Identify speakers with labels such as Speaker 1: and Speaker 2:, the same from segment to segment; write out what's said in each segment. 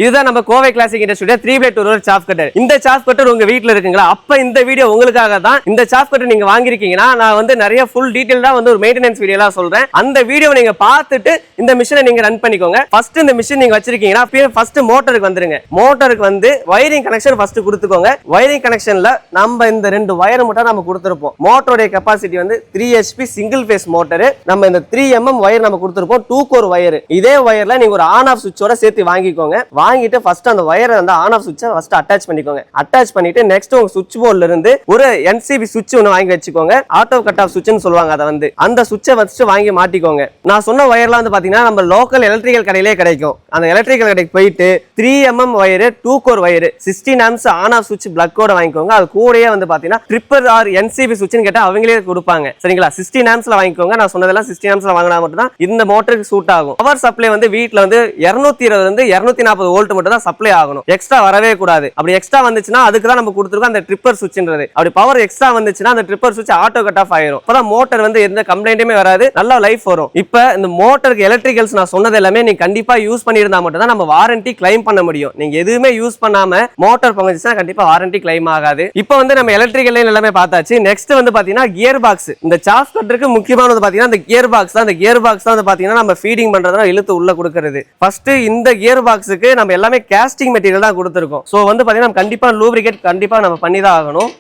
Speaker 1: இதுதான் நம்ம கோவை கிளாசிக் இண்டஸ்ட்ரியோட 3x2 ரோலர் சாப் கட்டர். இந்த சாப் கட்டர் உங்க வீட்ல இருக்குங்களா? அப்ப இந்த வீடியோ உங்களுக்காக தான். இந்த சாப் கட்டர் நீங்க வாங்கிருக்கீங்கன்னா நான் வந்து நிறைய ஃபுல் டீடைலா வந்து ஒரு மெயின்டெனன்ஸ் வீடியோலாம் சொல்றேன். அந்த வீடியோவை நீங்க பார்த்துட்டு இந்த மிஷினை நீங்க ரன் பண்ணிக்கோங்க. ஃபர்ஸ்ட் இந்த மிஷின் நீங்க வச்சிருக்கீங்கன்னா ஃபர்ஸ்ட் மோட்டருக்கு வந்துருங்க. மோட்டருக்கு வந்து வயரிங் கனெக்ஷன் ஃபர்ஸ்ட் கொடுத்துக்கோங்க. வயரிங் கனெக்ஷன்ல நம்ம இந்த ரெண்டு வயர் மட்டும் நம்ம கொடுத்திருப்போம். மோட்டரோட கெபாசிட்டி வந்து 3 HP சிங்கிள் ஃபேஸ் மோட்டர். நம்ம இந்த 3 mm வயர் நம்ம கொடுத்திருப்போம். 2 கோர் வயர். இதே வயர்ல நீங்க ஒரு ஆன் ஆஃப் சுவிட்சோட சேர்த்து வாங்கிக்கோங்க. வாங்கிட்டு ஃபர்ஸ்ட் அந்த வயரை அந்த ஆன் ஆஃப் சுவிட்சை ஃபர்ஸ்ட் அட்டாச் பண்ணிக்கோங்க. அட்டாச் பண்ணிட்டு நெக்ஸ்ட் உங்க சுவிட்ச் போர்ட்ல இருந்து ஒரு NCB சுவிட்ச் ஒன்னு வாங்கி வச்சுக்கோங்க. ஆட்டோ கட் ஆஃப் சுவிட்ச்னு சொல்லுவாங்க. அதை வந்து அந்த சுவிட்சை ஃபர்ஸ்ட் வாங்கி மாட்டிக்கோங்க. நான் சொன்ன வயர்லாம் வந்து பாத்தீங்கன்னா நம்ம லோக்கல் எலக்ட்ரிக்கல் கடையிலே கிடைக்கும். அந்த எலக்ட்ரிக்கல் கடைக்கு போயிட்டு 3 mm wire 2 core wire 16 amps on off சுவிட்ச் பிளக்கோட வாங்கிக்கோங்க. அது கூடயே வந்து பாத்தீங்கன்னா ட்ரிப்பர் ஆர் NCB சுவிட்ச்னு கேட்டா அவங்களே கொடுப்பாங்க. சரிங்களா? 16 amps வாங்கிக்கோங்க. நான் சொன்னதெல்லாம் 16 amps வாங்கினா மட்டும் தான் இந்த மோட்டருக்கு சூட் ஆகும். பவர் சப்ளை வந்து வீட்ல வந்து 220 இருந்து 240 வோல்ட் மட்டும் தான் சப்ளை ஆகணும். எக்ஸ்ட்ரா வரவே கூடாது. அப்படி எக்ஸ்ட்ரா வந்துச்சுன்னா அதுக்கு தான் நம்ம கொடுத்துருக்கோம் அந்த ட்ரிப்பர் சுவிட்ச்ன்றது. அப்படி பவர் எக்ஸ்ட்ரா வந்துச்சுன்னா அந்த ட்ரிப்பர் சுவிட்ச் ஆட்டோ கட் ஆஃப் ஆயிரும். அப்பதான் மோட்டர் வந்து எந்த கம்ப்ளைண்ட்டுமே வராது. நல்ல லைஃப் வரும். இப்போ இந்த மோட்டருக்கு எலக்ட்ரிக்கல்ஸ் நான் சொன்னது எல்லாமே நீங்க கண்டிப்பா யூஸ் பண்ணியிருந்தா மட்டும் தான் நம்ம வாரண்டி கிளைம் பண்ண முடியும். நீங்க எதுவுமே யூஸ் பண்ணாம மோட்டார் பங்குச்சுன்னா கண்டிப்பா வாரண்டி கிளைம் ஆகாது. இப்போ வந்து நம்ம எலக்ட்ரிக்கல் எல்லாமே பார்த்தாச்சு. நெக்ஸ்ட் வந்து பாத்தீங்கன்னா கியர் பாக்ஸ். இந்த சாப் கட்டருக்கு முக்கியமானது பாத்தீங்கன்னா இந்த கியர் பாக்ஸ் தான். இந்த கியர் பாக்ஸ் தான் வந்து பாத்தீங்கன்னா நம்ம ஃபீடிங் பண்றதுனா இழுத்து உள்ள கொடுக்கிறது. ஃபர்ஸ்ட் இந்த கியர் பாக்ஸுக்கு நம்ம எல்லாமே காஸ்டிங் மெட்டீரியல் தான் கொடுத்திருக்கோம். சோ வந்து பாத்தீங்கன்னா நம்ம கண்டிப்பா லூப்ரிகேட் கண்டிப்பா நம்ம பண்ணி தான் ஆகணும்.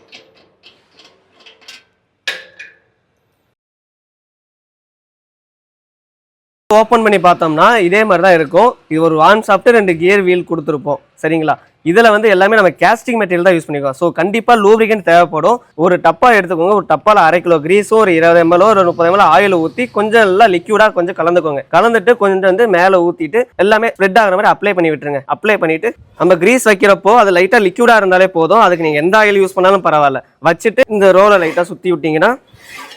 Speaker 1: ஓபன் பண்ணி பார்த்தோம்னா இதே மாதிரி தான் இருக்கும். இது ஒரு வான் சாஃப்ட் 2 கியர் வீல் கொடுத்துருப்போம். சரிங்களா? இதுல வந்து எல்லாமே நம்ம காஸ்டிங் மெட்டீரியல் தான் யூஸ் பண்ணிக்கோம். ஸோ கண்டிப்பா லூப்ரிகன்ட் தேவைப்படும். ஒரு டப்பா எடுத்துக்கோங்க. ஒரு டப்பால 1/2 கிலோ கிரீஸோ ஒரு 20 ml ஒரு 30 ml ஆயில் ஊற்றி கொஞ்சம் எல்லாம் லிக்யூடா கொஞ்சம் கலந்துக்கோங்க. கலந்துட்டு கொஞ்சம் வந்து மேலே ஊற்றிட்டு எல்லாமே ஸ்ப்ரெட் ஆகிற மாதிரி அப்ளை பண்ணி விட்டுருங்க. அப்ளை பண்ணிட்டு நம்ம கிரீஸ் வைக்கிறப்போ அது லைட்டா லிக்யூடா இருந்தாலே போதும். அதுக்கு நீங்க எந்த ஆயில் யூஸ் பண்ணாலும் பரவாயில்ல. வச்சுட்டு இந்த ரோலை லைட்டா சுத்தி விட்டீங்கன்னா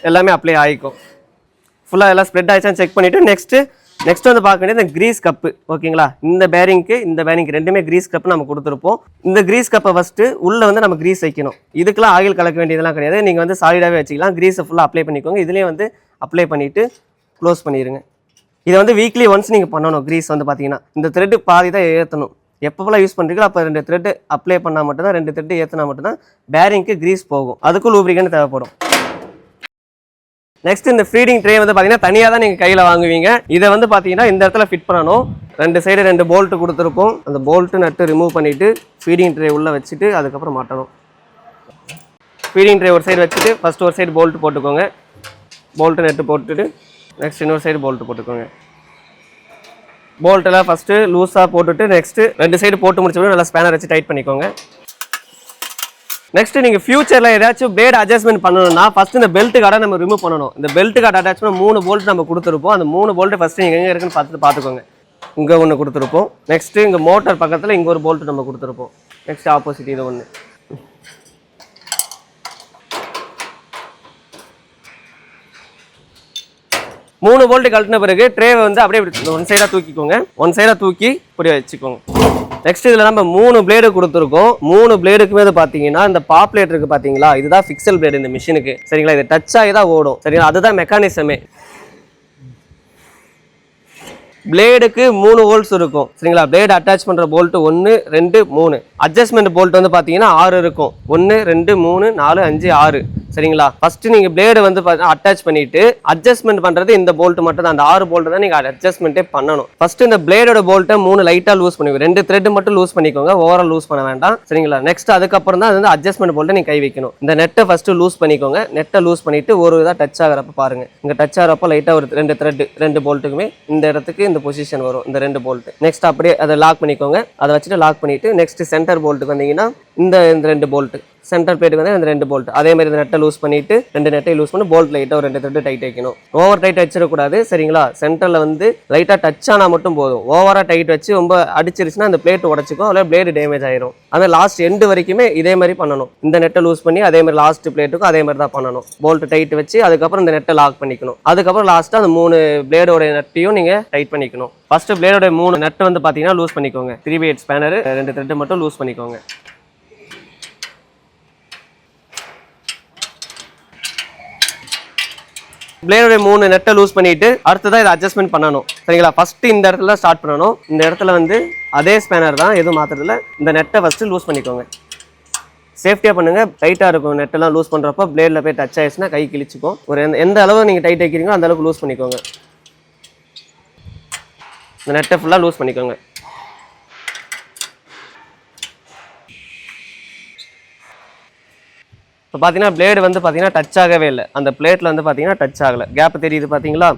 Speaker 1: எல்லாமே அப்ளை ஆகிக்கும். ஃபுல்லாக எல்லாம் ஸ்ப்ரெட் ஆயிடுச்சான்னு செக் பண்ணிட்டு நெக்ஸ்ட் வந்து பார்க்க வேண்டியது இந்த கிரீஸ் கப்பு. ஓகேங்களா? இந்த பேரிங்க்கு ரெண்டுமே கிரீஸ் கப் நம்ம கொடுத்துருப்போம். இந்த கிரீஸ் கப்பை ஃபர்ஸ்ட் உள்ள வந்து நம்ம கிரீஸ் வைக்கணும். இதுக்கெல்லாம் ஆயில் கலக்க வேண்டியதெல்லாம் கிடையாது. நீங்க வந்து சாலிடாவே வச்சுக்கலாம். கிரீஸை ஃபுல்லாக அப்ளை பண்ணிக்கோங்க. இதுலேயே வந்து அப்ளை பண்ணிட்டு க்ளோஸ் பண்ணிடுங்க. இதை வந்து வீக்லி ஒன்ஸ் நீங்க பண்ணணும். கிரீஸ் வந்து பார்த்தீங்கன்னா இந்த த்ரெட் பாதி தான் ஏற்றணும். எப்போல்லாம் யூஸ் பண்ணுறீங்களோ அப்போ 2 த்ரெட் அப்ளை பண்ணால் மட்டும்தான் 2 த்ரெட் ஏற்றினா மட்டும்தான் பேரிங்க்கு கிரீஸ் போகும். அதுக்கும் லூப்ரிகன்ட் தேவைப்படும். நெக்ஸ்ட் இந்த ஃபீடிங் ட்ரே வந்து பாத்தீங்கன்னா தனியா தான் நீங்க கையில வாங்குவீங்க. இதை வந்து பாத்தீங்கன்னா இந்த இடத்துல ஃபிட் பண்ணணும். 2 சைடு 2 போல்ட் கொடுத்துருப்போம். அந்த போல்ட் நட்டு ரிமூவ் பண்ணிட்டு ஃபீடிங் ட்ரே உள்ள வச்சுட்டு அதுக்கப்புறம் மாட்டணும். ஃபீடிங் ட்ரே ஒரு சைடு வச்சுட்டு ஃபர்ஸ்ட் ஒரு சைடு போல்ட் போட்டுக்கோங்க. போல்ட் நட்டு போட்டுட்டு நெக்ஸ்ட் இன்னொரு சைடு போல்ட் போட்டுக்கோங்க. போல்ட் எல்லாம் ஃபர்ஸ்ட் லூஸா போட்டுட்டு நெக்ஸ்ட் 2 சைடு போட்டு முடிச்சோட நல்லா ஸ்பேனர் வச்சு டைட் பண்ணிக்கோங்க. நெக்ஸ்ட் நீங்க ஃபியூச்சர்ல ஏதாச்சும் பிளேட் அட்ஜஸ்ட்மெண்ட் பண்ணணும்னா ஃபர்ஸ்ட் இந்த பெல்ட் கார்டை நம்ம ரிமூவ் பண்ணணும். இந்த பெல்ட் கார்டு அட்டாச்மெண்ட் 3 போல்ட் நம்ம கொடுத்துருப்போம். அந்த 3 போல்ட் ஃபர்ஸ்ட் நீங்க எங்க இருக்குன்னு பார்த்துக்கோங்க. இங்க ஒன்று கொடுத்துருப்போம். நெக்ஸ்ட் இங்க மோட்டார் பக்கத்துல இங்க ஒரு போல்ட் நம்ம கொடுத்துருப்போம். நெக்ஸ்ட் ஆப்போசிட் இது ஒன்று. 3 போல்ட் கழட்டின பிறகு ட்ரே வந்து அப்படியே ஒன் சைடா தூக்கிக்கோங்க. ஒன் சைடா தூக்கி இப்படி வச்சுக்கோங்க. நெக்ஸ்ட் இதுல நம்ம 3 பிளேடு கொடுத்துருக்கோம். 3 பிளேடுக்குமே பாத்தீங்கன்னா இந்த பாப்லேட் இருக்கு பாத்தீங்களா, இதுதான் பிக்சல் பிளேடு இந்த மிஷினுக்கு. சரிங்களா? இது டச் ஆகி தான் ஓடும். சரிங்களா? அதுதான் மெக்கானிசமே. பிளேடுக்கு 3 ஹோல்ஸ் இருக்கும். சரிங்களா? பிளேடு அட்டாச் பண்ற போல்ட் 1 2 3. அட்ஜஸ்ட்மெண்ட் போல்ட் வந்து பாத்தீங்கன்னா 6 இருக்கும். 1 2 3 4 5 6. சரிங்களா? ஃபர்ஸ்ட் நீங்க பிளேடு வந்து அட்டாச் பண்ணிட்டு அட்ஜஸ்ட்மெண்ட் பண்றது இந்த போல்ட் மட்டும் தான். அந்த 6 போல்ட் தான் நீங்க அட்ஜஸ்ட்மெண்ட்டே பண்ணணும். ஃபர்ஸ்ட் இந்த பிளேடோட போல்ட்டை 3 லைட்டா லூஸ் பண்ணிக்கோங்க. 2 த்ரெட் மட்டும் லூஸ் பண்ணிக்கோங்க. ஓவரால் லூஸ் பண்ண வேண்டாம். சரிங்களா? நெக்ஸ்ட் அதுக்கப்புறம் தான் வந்து அட்ஜஸ்ட்மெண்ட் போல்ட்டை நீங்க கை வைக்கணும். இந்த நெட்டை ஃபர்ஸ்ட் லூஸ் பண்ணிக்கோங்க. நெட்டை லூஸ் பண்ணிட்டு ஒரு இதா டச் ஆகிறப்ப பாருங்க. இங்க டச் ஆகிறப்ப லைட்டா ஒரு 2 த்ரெட் 2 போல்ட்டுக்குமே இந்த இடத்துக்கு இந்த பொசிஷன் வரும். இந்த 2 போல்ட். நெக்ஸ்ட் அப்படியே அதை லாக் பண்ணிக்கோங்க. அதை வச்சுட்டு லாக் பண்ணிட்டு நெக்ஸ்ட் சென்டர் போல்ட்டுக்கு வந்தீங்கன்னா இந்த 2 போல்ட் சென்டர் பிளேட்டுக்கு வந்து இந்த 2 போல்ட். அதே மாதிரி இந்த நெட்டை லூஸ் பண்ணிட்டு 2 நெட்டை லூஸ் பண்ணி போல்ட் லைட்டா ஒரு 2 த்ரெட் டைட் வைக்கணும். ஓவர் டைட் வச்சிடக்கூடாது. சரிங்களா? சென்டர்ல வந்து லைட்டா டச் ஆனா மட்டும் போதும். ஓவரா டைட் வச்சு ரொம்ப அடிச்சிருச்சுன்னா அந்த பிளேட் உடச்சிக்கும். அதில் பிளேடு டேமேஜ் ஆயிரும். அந்த லாஸ்ட் எண்டு வரைக்குமே இதே மாதிரி பண்ணணும். இந்த நெட்டை லூஸ் பண்ணி அதே மாதிரி லாஸ்ட் பிளேட்டுக்கும் அதே மாதிரி தான் பண்ணணும். போல்ட் டைட் வச்சு அதுக்கப்புறம் இந்த நெட்டை லாக் பண்ணிக்கணும். அதுக்கப்புறம் லாஸ்ட்டாக அந்த 3 பிளேடோட நெட்டையும் நீங்க டைட் பண்ணிக்கணும். ஃபர்ஸ்ட் பிளேடோட 3 நெட் வந்து பாத்தீங்கன்னா லூஸ் பண்ணிக்கோங்க. 3/8 ஸ்பேனர் 2 த்ரெட் மட்டும் லூஸ் பண்ணிக்கோங்க. பிளேடோட 3 நெட்டை லூஸ் பண்ணிட்டு அடுத்ததான் இதை அட்ஜஸ்ட்மெண்ட் பண்ணணும் சரிங்களா. ஃபர்ஸ்ட் இந்த இடத்துல ஸ்டார்ட் பண்ணணும். இந்த இடத்துல வந்து அதே ஸ்பேனர் தான், எதுவும் மாத்துறதுல. இந்த நெட்டை ஃபர்ஸ்ட் லூஸ் பண்ணிக்கோங்க. சேஃப்டியாக பண்ணுங்க. டைட்டாக இருக்கும் நெட்டெல்லாம் லூஸ் பண்ணுறப்போ பிளேடில் போய் டச் ஆயிடுச்சுன்னா கை கிழிச்சிக்கும். ஒரு எந்த அளவு நீங்கள் டைட் வைக்கிறீங்களோ அந்த அளவுக்கு லூஸ் பண்ணிக்கோங்க. இந்த நெட்டை ஃபுல்லாக லூஸ் பண்ணிக்கோங்க. இப்போ பார்த்தீங்கன்னா பிளேடு வந்து பார்த்தீங்கன்னா டச் ஆகவே இல்லை. அந்த பிளேட்டில் வந்து பார்த்தீங்கன்னா டச் ஆகலை. கேப் தெரியுது பார்த்தீங்களா.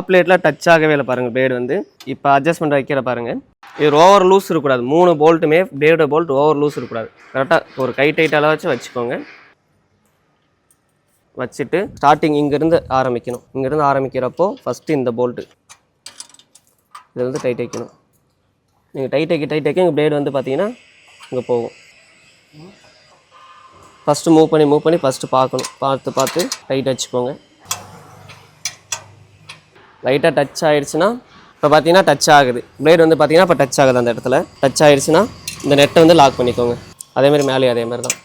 Speaker 1: பிளேட்டில் டச் ஆகவே இல்லை பாருங்கள் பிளேடு வந்து. இப்போ அட்ஜஸ்ட்மெண்ட் வைக்கிற பாருங்கள். இது ஓவர் லூஸ் இருக்கக்கூடாது. 3 போல்ட்டுமே பிளேடோட போல்ட் ஓவர் லூஸ் இருக்கக்கூடாது. கரெக்டாக ஒரு கை டைட் அளவு வச்சுக்கோங்க. வச்சுட்டு ஸ்டார்டிங் இங்கேருந்து ஆரம்பிக்கணும். இங்கேருந்து ஆரம்பிக்கிறப்போ ஃபஸ்ட்டு இந்த போல்ட்டு இதை வந்து டைட் வைக்கணும். நீங்கள் டைட் வைக்க இங்கே பிளேடு வந்து பார்த்தீங்கன்னா இங்கே போகும். ஃபஸ்ட்டு மூவ் பண்ணி ஃபஸ்ட்டு பார்க்கணும். பார்த்து டைட் வச்சுக்கோங்க. லைட்டாக டச் ஆகிடுச்சுன்னா இப்போ பார்த்தீங்கன்னா டச் ஆகுது. பிளேடு வந்து பார்த்தீங்கன்னா இப்போ டச் ஆகுது. அந்த இடத்துல டச் ஆகிடுச்சுன்னா இந்த நெட்டை வந்து லாக் பண்ணிக்கோங்க. அதேமாதிரி மேலே அதேமாதிரி தான்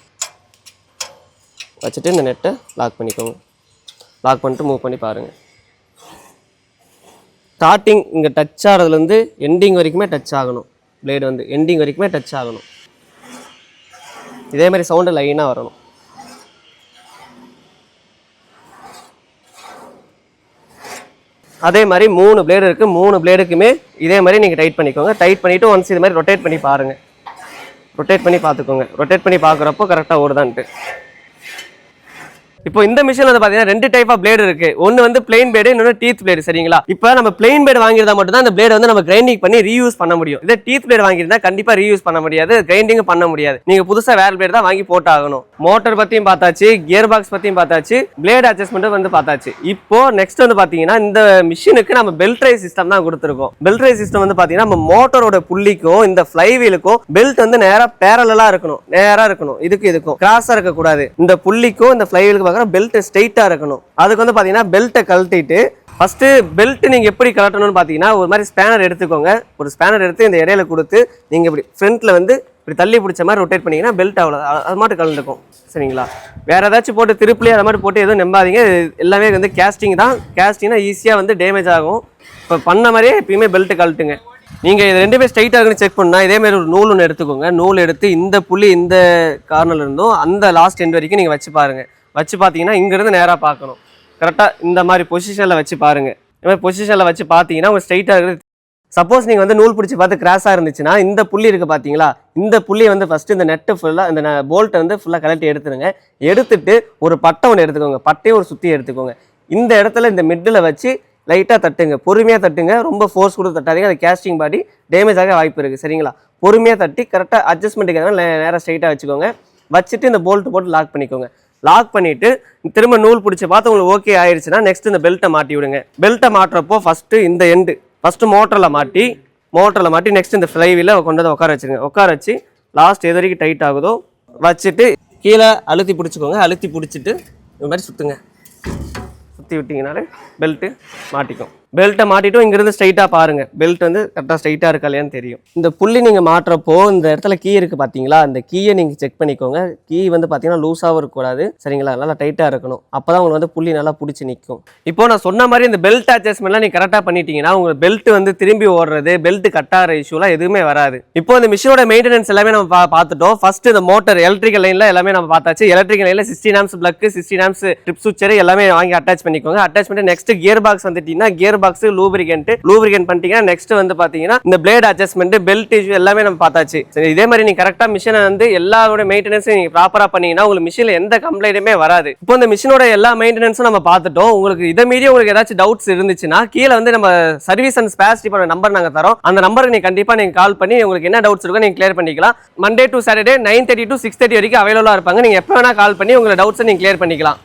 Speaker 1: வச்சுட்டு இந்த நெட்டை லாக் பண்ணிக்கோங்க. லாக் பண்ணிட்டு மூவ் பண்ணி பாருங்கள். ஸ்டார்டிங் இங்கே டச் ஆகிறதுலேருந்து எண்டிங் வரைக்குமே டச் ஆகணும். பிளேடு வந்து எண்டிங் வரைக்குமே டச் ஆகணும். இதே மாதிரி சவுண்டு லைனாக வரணும். அதே மாதிரி 3 பிளேடு இருக்குது. 3 பிளேடுக்குமே இதே மாதிரி நீங்கள் டைட் பண்ணிக்கோங்க. டைட் பண்ணிவிட்டு ஒன்ஸ் இது மாதிரி ரொட்டேட் பண்ணி பாருங்கள். ரொட்டேட் பண்ணி பார்த்துக்கோங்க. ரொட்டேட் பண்ணி பார்க்குறப்போ கரெக்டாக ஓடுதான்ட்டு. இப்போ இந்த மிஷின் வந்து பார்த்தீங்கன்னா 2 டைப் ஆஃப் பிளேடு இருக்கு. ஒன்று வந்து பிளெயின் பிளேடு, இன்னொன்று டீத் பிளேடு சரிங்களா. இப்போ நம்ம பிளெயின் பிளேடு வாங்கியிருந்தா மட்டும் தான் அந்த பிளேடு வந்து நம்ம கிரைண்டிங் பண்ணி ரீயூஸ் பண்ண முடியும். இதே டீத் பிளேடு வாங்கியிருந்தா கண்டிப்பாக ரீயூஸ் பண்ண முடியாது, கிரைண்டிங் பண்ண முடியாது. நீங்கள் புதுசாக வேற பிளேடு தான் வாங்கி போட்டாகணும். மோட்டர் பற்றியும் பார்த்தாச்சு, கியர் பாக்ஸ் பற்றியும் பார்த்தாச்சு, பிளேடு அட்ஜஸ்ட்மெண்ட் வந்து பார்த்தாச்சு. இப்போ நெக்ஸ்ட் வந்து பார்த்தீங்கன்னா இந்த மிஷினுக்கு நம்ம பெல்ட் ட்ரை சிஸ்டம் தான் கொடுத்துருக்கோம். பெல்ட் ட்ரை சிஸ்டம் வந்து பார்த்தீங்கன்னா நம்ம மோட்டரோட புள்ளிக்கும் இந்த ஃப்ளைவீலுக்கும் பெல்ட் வந்து நேராக பேரலா இருக்கணும். நேராக இருக்கணும். இதுக்கும் கிராஸாக இருக்கக்கூடாது. இந்த புள்ளிக்கும் இந்த ஃப்ளைவீலுக்கு பார்க்குற பெல்ட் ஸ்ட்ரெயிட்டாக இருக்கணும். அதுக்கு வந்து பார்த்தீங்கன்னா பெல்ட்டை கழட்டிட்டு ஃபர்ஸ்ட் பெல்ட் நீங்கள் எப்படி கழட்டணும்னு பார்த்தீங்கன்னா ஒரு மாதிரி ஸ்பேனர் எடுத்துக்கோங்க. ஒரு ஸ்பேனர் எடுத்து இந்த இடையில கொடுத்து நீங்கள் இப்படி ஃப்ரண்ட்டில் வந்து இப்படி தள்ளி பிடிச்ச மாதிரி ரொட்டேட் பண்ணிங்கன்னா பெல்ட் அவ்வளோ அது மட்டும் கலந்துக்கும் சரிங்களா. வேறு ஏதாச்சும் போட்டு திருப்பிலே அதை மாதிரி போட்டு எதுவும் நம்பாதீங்க. எல்லாமே வந்து கேஸ்டிங் தான். கேஸ்டிங்னா ஈஸியாக வந்து டேமேஜ் ஆகும். இப்போ பண்ண மாதிரியே எப்பயுமே பெல்ட்டு கழட்டுங்க. நீங்கள் இது 2 ஸ்ட்ரைட்டாக இருக்குன்னு செக் பண்ணால் இதேமாதிரி ஒரு நூல் ஒன்று எடுத்துக்கோங்க. நூல் எடுத்து இந்த புள்ளி இந்த கார்னரில் இருந்தும் அந்த லாஸ்ட் எண்ட் வரைக்கும் நீங்கள் வச்சு பாருங்கள். வச்சு பார்த்தீங்கன்னா இங்கேருந்து நேராக பார்க்கணும். கரெக்டாக இந்த மாதிரி பொசிஷனில் வச்சு பாருங்கள். இந்த மாதிரி பொசிஷனில் வச்சு பார்த்தீங்கன்னா உங்கள் ஸ்ட்ரைட்டாக இருக்குது. சப்போஸ் நீங்கள் வந்து நூல் பிடிச்சி பார்த்து கிராஸாக இருந்துச்சுன்னா இந்த புள்ளி இருக்குது பார்த்தீங்களா, இந்த புள்ளியை வந்து ஃபஸ்ட்டு இந்த நெட்டு ஃபுல்லாக இந்த போல்ட்டை வந்து ஃபுல்லாக கலட்டி எடுத்துருங்க. எடுத்துட்டு ஒரு பட்டை ஒன்று எடுத்துக்கோங்க. பட்டையும் ஒரு சுற்றி எடுத்துக்கோங்க. இந்த இடத்துல இந்த மிட்டில் வச்சு லைட்டாக தட்டுங்க. பொறுமையாக தட்டுங்க. ரொம்ப ஃபோர்ஸ் கொடுத்து தட்டாதீங்க. அது கேஸ்டிங் பாடி டேமேஜ் ஆக வாய்ப்பு இருக்குது சரிங்களா. பொறுமையாக தட்டி கரெக்டாக அட்ஜஸ்ட்மெண்ட்டுக்காக நேராக ஸ்ட்ரைட்டாக வச்சுக்கோங்க. வச்சுட்டு இந்த போல்ட்டு போட்டு லாக் பண்ணிக்கோங்க. லாக் பண்ணிவிட்டு திரும்ப நூல் பிடிச்சி பார்த்து உங்களுக்கு ஓகே ஆயிடுச்சுன்னா நெக்ஸ்ட் இந்த பெல்ட்டை மாட்டி விடுங்க. பெல்ட்டை மாட்டுறப்போ ஃபஸ்ட்டு இந்த எண்டு ஃபஸ்ட்டு மோட்டரில் மாட்டி நெக்ஸ்ட் இந்த ஃப்ளைவீல கொண்டு வந்து உட்கார வச்சுருங்க. உட்கார வச்சு லாஸ்ட் எது வரைக்கும் டைட் ஆகுதோ வச்சுட்டு கீழே அழுத்தி பிடிச்சிக்கோங்க. அழுத்தி பிடிச்சிட்டு இந்த மாதிரி சுற்றுங்க. சுற்றி விட்டிங்கனாலே பெல்ட்டு மாட்டிக்கும். பெல்ட்டை மாட்டிட்டும் இங்கேருந்து ஸ்ட்ரைட்டாக பாருங்கள். பெல்ட் வந்து கரெக்டாக ஸ்ட்ரைட்டாக இருக்கா இல்லையான்னு தெரியும். இந்த புள்ளி நீங்கள் மாட்டுறப்போ இந்த இடத்துல கீ இருக்குது பார்த்தீங்களா, அந்த கீயை நீங்கள் செக் பண்ணிக்கோங்க. கீ வந்து பார்த்தீங்கன்னா லூஸாகவும் இருக்கக்கூடாது சரிங்களா, நல்லா டைட்டாக இருக்கணும். அப்போ தான் உங்களுக்கு வந்து புள்ளி நல்லா பிடிச்சி நிற்கும். இப்போ நான் சொன்ன மாதிரி இந்த பெல்ட் அட்ஜஸ்ட்மெண்ட்லாம் நீங்கள் கரெக்டாக பண்ணிட்டீங்கன்னா உங்களுக்கு பெல்ட் வந்து திரும்பி ஓடுறது, பெல்ட் கட்டாகிற இஷ்யூலாம் எதுவுமே வராது. இப்போ இந்த மிஷினோட மெயின்டெனன்ஸ் எல்லாமே நம்ம பார்த்துட்டோம். ஃபர்ஸ்ட் இந்த மோட்டர் எலக்ட்ரிக்கல் லைனில் எல்லாமே நம்ம பார்த்தாச்சு. எலக்ட்ரிக்கல் லைனில் 16 ஆம்ஸ் பிளக், 16 ஆம்ஸ் ட்ரிப் சுவிட்சர் எல்லாமே வாங்கி அட்டாச் பண்ணிக்கோங்க. அட்டாச் பண்ணிட்டு நெக்ஸ்ட் கியர் பாக்ஸ் வந்துட்டீங்கன்னா கியர் பாக்ஸ் லூப்ரிகன்ட் பண்ணிட்டீங்கன்னா நெக்ஸ்ட் வந்து பாத்தீங்கன்னா இந்த பிளேட் அட்ஜஸ்ட்மெண்ட், பெல்ட் இஷ்யூ எல்லாமே நம்ம பார்த்தாச்சு. இதே மாதிரி நீங்க கரெக்டா மிஷினை வந்து எல்லாரோட மெயின்டெனன்ஸும் நீங்க ப்ராப்பரா பண்ணீங்கன்னா உங்களுக்கு மிஷின்ல எந்த கம்ப்ளைண்ட்டுமே வராது. இப்போ இந்த மிஷினோட எல்லா மெயின்டெனன்ஸும் நம்ம பார்த்துட்டோம். உங்களுக்கு இதை மீறி உங்களுக்கு ஏதாச்சும் டவுட்ஸ் இருந்துச்சுன்னா கீழே வந்து நம்ம service and spares department number நாங்க தரோம். அந்த நம்பருக்கு நீங்க கண்டிப்பா நீங்க கால் பண்ணி உங்களுக்கு என்ன டவுட்ஸ் இருக்கோ நீங்க கிளியர் பண்ணிக்கலாம். மண்டே டு சாட்டர்டே 9:30 to 6:30 வரைக்கும் அவைலபிளா இருப்பாங்க. நீங்க எப்ப வேணா கால் பண்ணி உங்க டவுட்ஸை நீங்க கிளியர் பண்ணிக்கலாம்.